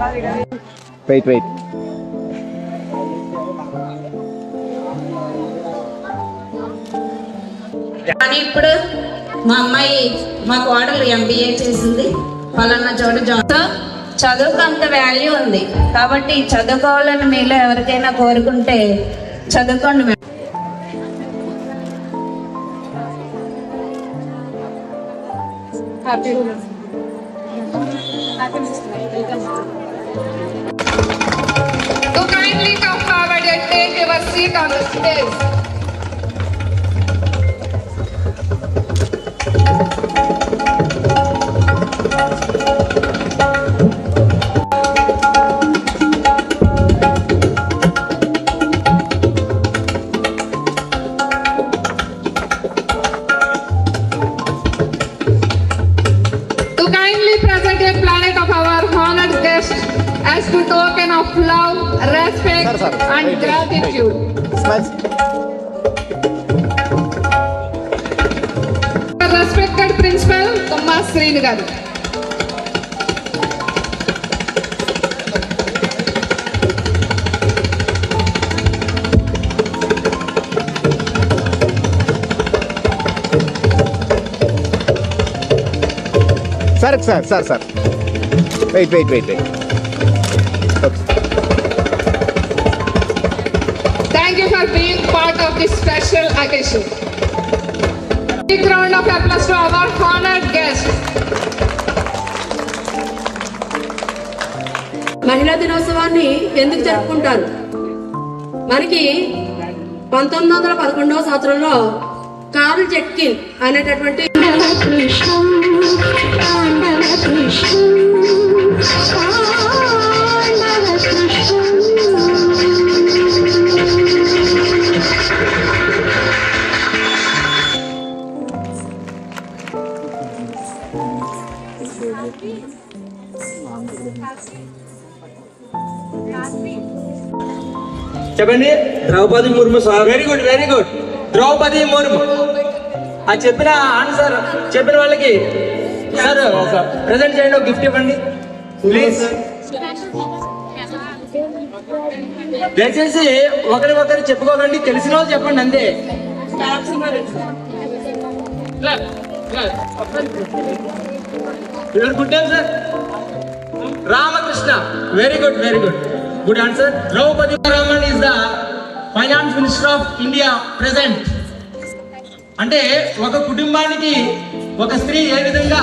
Wait wait. కానీ ఇప్పుడు మా అమ్మాయి మా కోడలు MBA చేసింది పలానా చోట చదువుకు అంత వాల్యూ ఉంది కాబట్టి చదువుకోవాలని మీలో ఎవరికైనా కోరుకుంటే చదువుకోండి madam. To kindly come forward and take your seat on the stage. To kindly present a planet of our honored guest as to token of love, respect and gratitude. Respected Principal Tumma Srini garu. Sir wait wait wait wait. Thank you for being part of this special occasion. Big round of applause to our honored guest. మహిళా దినోత్సవాన్ని ఎందుకు జరుపుకుంటారు? మనకి 1911వ సంవత్సరంలో curl Zetkin అనేటటువంటి చెప్పండి. Draupadi Murmu sir. Very good very good. Draupadi Murmu అది చెప్పిన ఆన్సర్ చెప్పిన వాళ్ళకి సార్ ప్రెజెంట్ చేయండి, ఒక గిఫ్ట్ ఇవ్వండి ప్లీజ్. దయచేసి ఒకరి చెప్పుకోకండి, తెలిసిన వాళ్ళు చెప్పండి అంతే. Good answer. Ramakrishna very good very good good answer. Draupadi Raman is the finance minister of India present. అంటే ఒక కుటుంబానికి ఒక స్త్రీ ఏ విధంగా